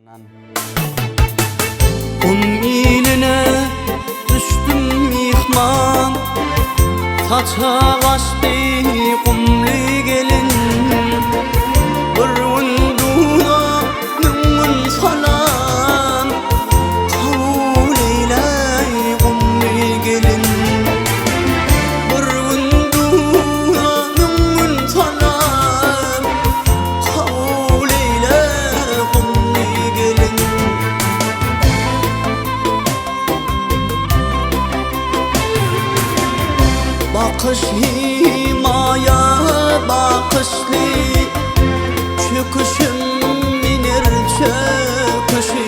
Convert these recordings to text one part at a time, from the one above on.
Un iline düştüm yıkman, Kaça kaçtı kumli gelin. Bir uyduda mümin salam, Kabul eyle kumli gelin. Bir uyduda mümin salam, Kabul eyle kumli gelin. Bakış himaya bakışlı, Çöküşüm minir çöküşü.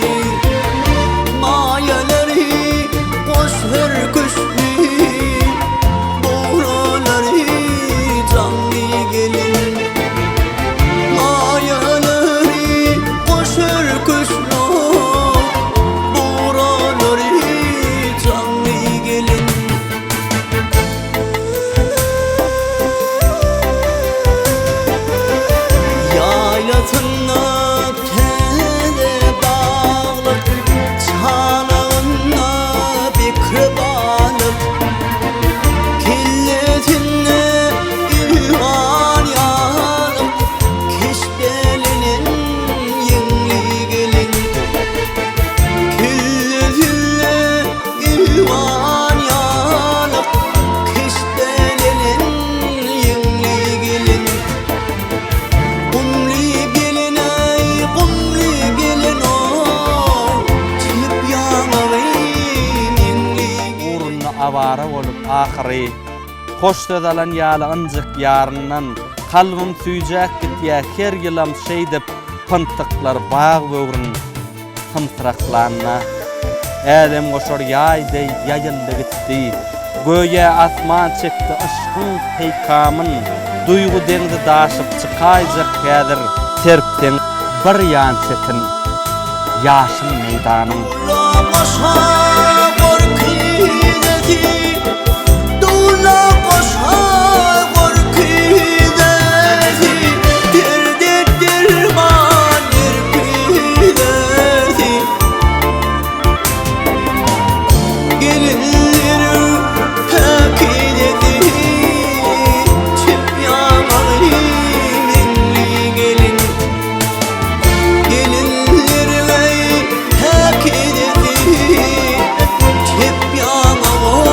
Mayeleri koş her köşkü, Buraları canlı gelin. Mayeleri koş her köşkü, Buraları canlı gelin. Yaylatına tele bağlık, Çanağına bikri bağlık, Killetine ilvan yanıp, Keş belinin yengli gelin. Killetine ilvan yanıp, Keş belinin yengli gelin. Kumli gelin ey kumli gelin o, Çip yanağın yengli. Uğrunda avara olup ahiri, hoş sözalan yalı ıncık yarından, kalbim süyecek gitye her yılam şeydip, pıntıklar bağ böğrün tımtıraklarına. Edem koşar yay dey yayıldı gitti, Göğe asman çekti aşkın peykamın, Duygu dengi daşıp çıkayacak kadir, Serpten bir yan çetin yaşın meydanın. Dula koşa korkideti, Dula koşa korkideti, Derdet derman derpideti. Gelinleri takideti, Çip yanağı yengli gelin. Gelinleri takideti, Çip yanağı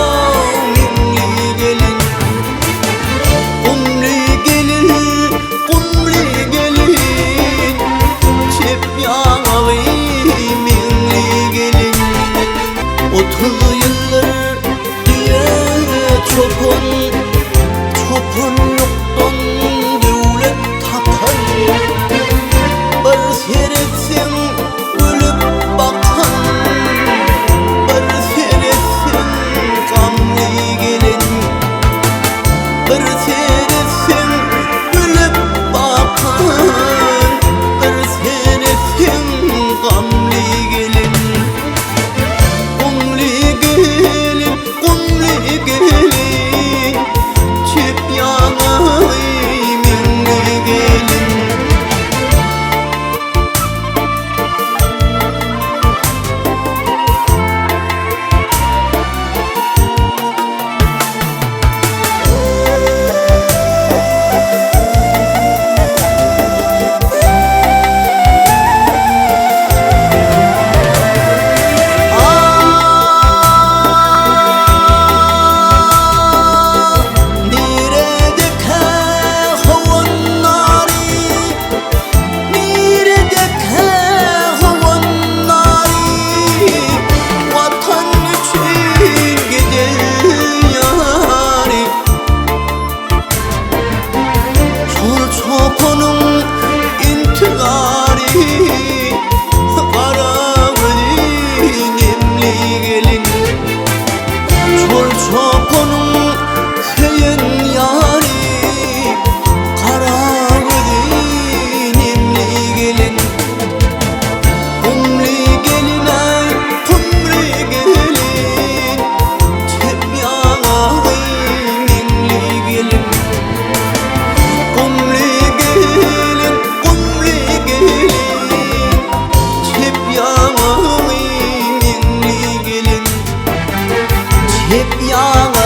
yengli gelin. Kumli gelin, kumli gelin, Çip yanağı yengli gelin. 30 yıllar diye çopun, Çopun yoktan devlet takan. Bir seyretsin ölüp bakan, Bir seyretsin gamli gelin. Bir seyretsin ölüp bakan, Bir seyretsin gamli gelin. Kumli gelin, kumli gelin, Çip yanağı yengli gelin. Çopunun intiharı, Kara gülün nemli gelin. Çol çopunun seyen yarı, Kara gülün nemli gelin. Kumli gelin ey kumli gelin, Çip yanağı yengli gelin. Kumli gelin, kumli gelin, Hep yalan